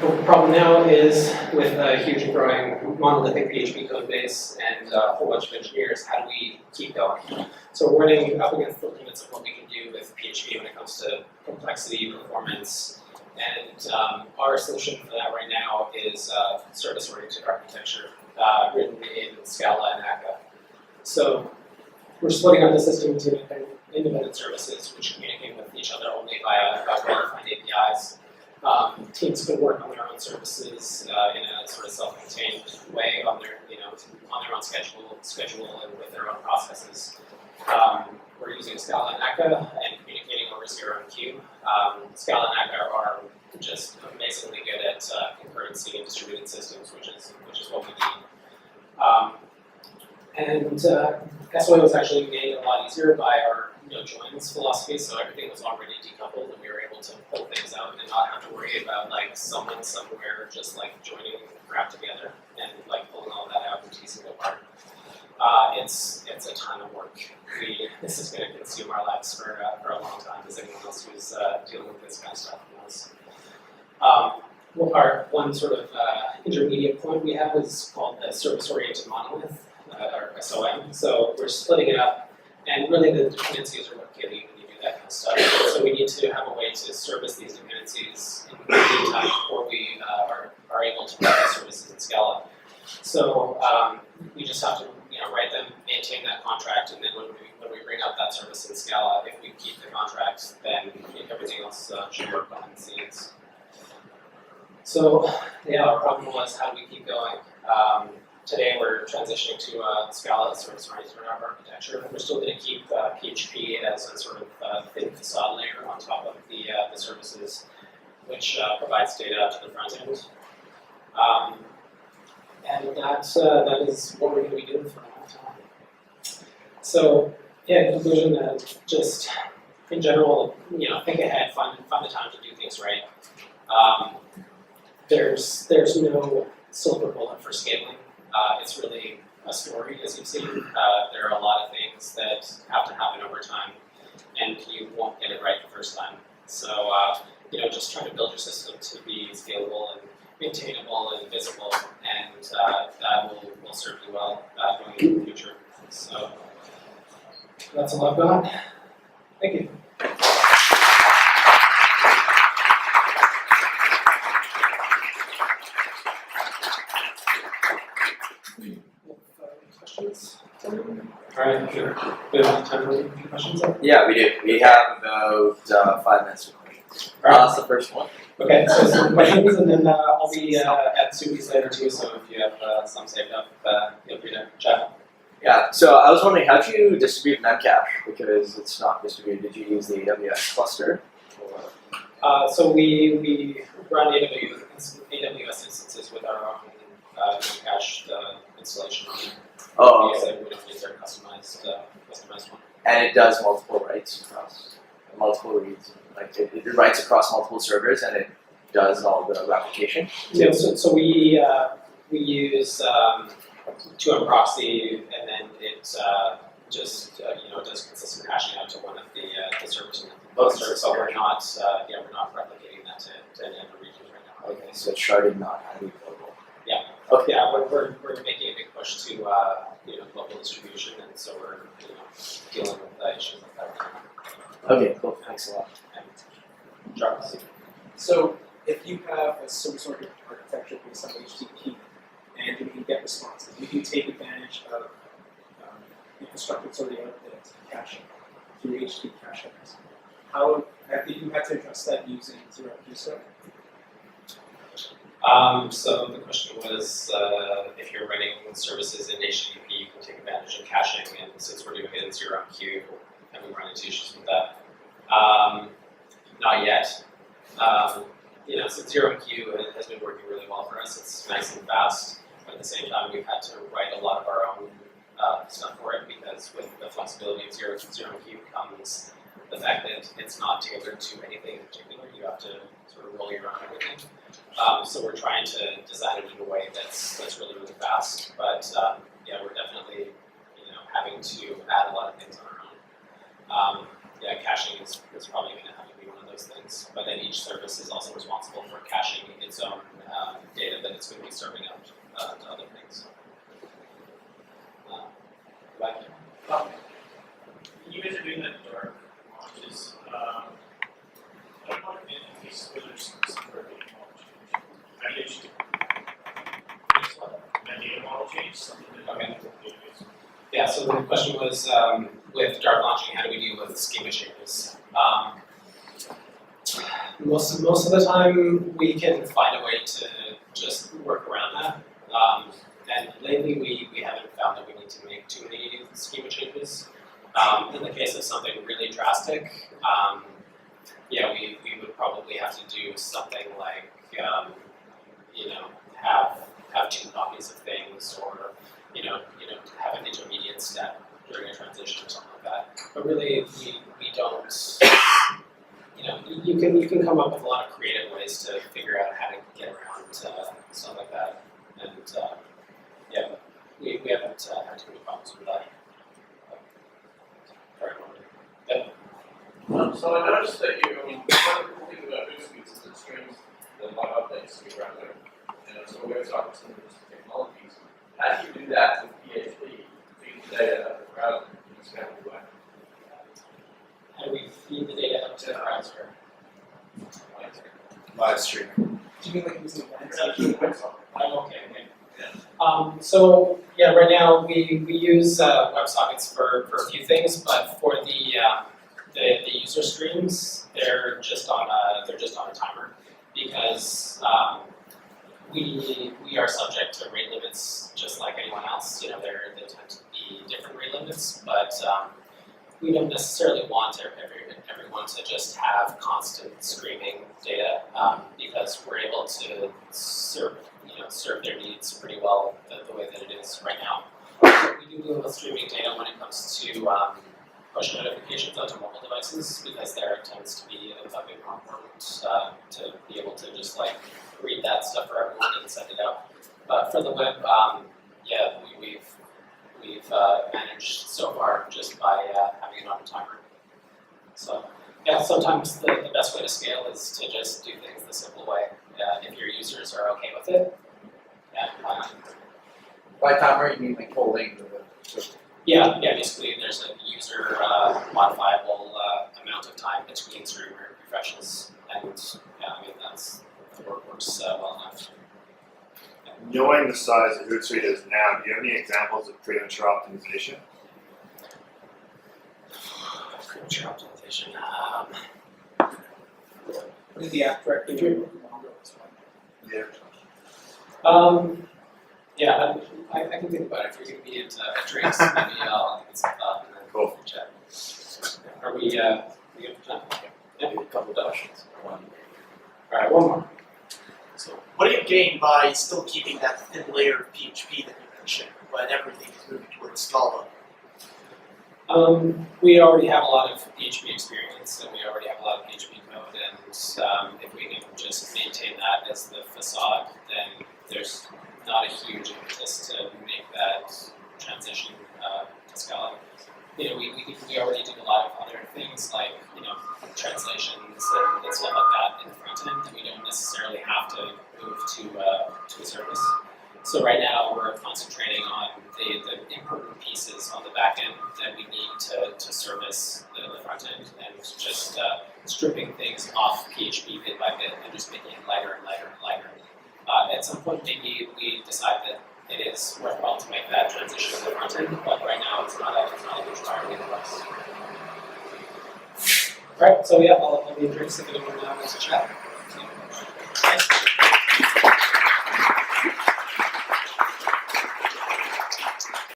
The problem now is with a huge and growing monolithic PHP code base and a whole bunch of engineers, how do we keep going? So we're running up against the limits of what we can do with PHP when it comes to complexity, performance, and our solution for that right now is service-oriented architecture written in Scala and Akka. So we're splitting up the system into independent services which communicate with each other only via well-defined APIs. Teams could work on their own services in a sort of self-contained way on their, on their own schedule and with their own processes. We're using Scala and Akka and communicating over ZeroMQ. Scala and Akka are just amazingly good at concurrency and distributed systems, which is what we need. SOA was actually made a lot easier by our joins philosophy, so everything was already decoupled and we were able to pull things out and not have to worry about like someone somewhere just like joining crap together and like pulling all that out and teasing it apart. It's a ton of work. This is going to consume our lives for a long time, as anyone else who's dealing with this kind of stuff knows. One sort of intermediate point we have is called the service-oriented monolith, or SOM. So we're splitting it up. And really the dependencies are what kill you when you do that kind of stuff. So we need to have a way to service these dependencies in the meantime before we are able to provide services in Scala. So we just have to write them, maintain that contract, and then when we bring up that service in Scala, if we keep the contract, then everything else should work behind the scenes. So yeah, our problem was how do we keep going? Today we're transitioning to Scala as service-oriented architecture. We're still going to keep PHP as a sort of thin facade layer on top of the services, which provides data to the front end. And that is what we're going to be doing for a long time. So yeah, in conclusion, just in general, think ahead, find the time to do things right. There's no silver bullet for scaling. It's really a story, as you've seen. There are a lot of things that have to happen over time, and you won't get it right the first time. So, just try to build your system to be scalable and maintainable and visible, and that will serve you well going into the future. So, that's all I've got. Thank you. All right, sure. We have time for a few questions? Yeah, we do. We have about 5 minutes for questions. That's the first one. Okay, so some questions, and then I'll be at Suki's later too, so if you have some saved up, feel free to chat. Yeah, so I was wondering, how do you distribute VanPHP? Because it's not distributed. Did you use the AWS cluster? So we run AWS instances with our own cached installation on it. Oh, okay. We don't use our customized one. And it does multiple writes across multiple reads. Like it writes across multiple servers and it does all the replication. Yeah, so we use 2M proxy, and then it just does consistent hashing out to one of the servers in the cluster. So we're not replicating that to any other regions right now. Okay, so it's sharded, not highly global. Yeah. Okay. Yeah, we're making a big push to global distribution, and so we're dealing with issues like that right now. Okay, cool. Thanks a lot. Jarvis. So if you have a service-oriented architecture based on HTTP and you can get responses, you can take advantage of infrastructure that's already out there to caching through HTTP caching. How have you had to address that using ZeroMQ stuff? So the question was, if you're running services in HTTP, you can take advantage of caching, and since we're doing it in ZeroMQ, have we run into issues with that? Not yet. So ZeroMQ has been working really well for us. It's nice and fast, but at the same time, we've had to write a lot of our own stuff for it, because with the flexibility of ZeroMQ comes the fact that it's not tailored to anything in particular. You have to sort of roll your own everything. So we're trying to design it in a way that's really, really fast. But we're definitely having to add a lot of things on our own. Caching is probably going to have to be one of those things. But then each service is also responsible for caching its own going to be serving up to other things. Back here. You guys are doing that dark launches. I don't know in cases where there's some sort of data model change. I usually that data model change, something that Okay. database. Yeah, so the question was, with dark launching, how do we deal with schema changes? Most of the time, we can find a way to just work around that. And lately, we haven't found that we need to make too many schema changes. In the case of something really drastic, yeah, we would probably have to do something like, have two copies of things, or have an intermediate step during a transition or something like that. But really, we don't. You can come up with a lot of creative ways to figure out how to get around stuff like that, and yeah, we haven't had too many problems with that. Yeah. So I noticed that one of the cool things about Hootsuite is it streams the log updates to your browser. And so we're talking some of these technologies. How do you do that with PHP? Feed the data out of the browser in this kind of way. How do we feed the data up to the browser? Live streaming. Do you mean like using VanPHP? Oh, okay. So yeah, right now we use WebSockets for a few things, but for the user streams, they're just on a timer, because we are subject to rate limits just like anyone else. They tend to be different rate limits, but we don't necessarily want everyone to just have constant streaming data, because we're able to serve their needs pretty well the way that it is right now. We do deal with streaming data when it comes to push notifications onto mobile devices, because there tends to be a big important to be able to just read that stuff for everyone and send it out. But for the web, yeah, we've managed so far just by having it on a timer. So yeah, sometimes the best way to scale is to just do things the simple way. If your users are okay with it, yeah. By timer, you mean like polling the Yeah, basically there's a user modifiable amount of time between stream refreshes, and yeah, that's works well enough. Knowing the size that Hootsuite is now, do you have any examples of premature optimization? Premature optimization. What is the app directory longer as well? Yeah. Yeah, I can think about it. If you're going to be into drinks, maybe I'll get some thought and then Cool. chat. Are we good for time? maybe a couple of questions. All right, one more. So what do you gain by still keeping that thin layer of PHP that you mentioned when everything is moving towards Scala? We already have a lot of PHP experience, and we already have a lot of PHP code, and if we can just maintain that as the facade, then there's not a huge impetus to make that transition to Scala. We already do a lot of other things like translations and stuff like that in the front end that we don't necessarily have to move to a service. So right now we're concentrating on the important pieces on the back end that we need to service the front end, and just stripping things off PHP bit by bit and just making it lighter and lighter and lighter. At some point maybe we decide that it is worthwhile to make that transition to the front end, but right now it's not a huge priority for us. Alright, so yeah, I'll be interested if anyone wants to chat. So.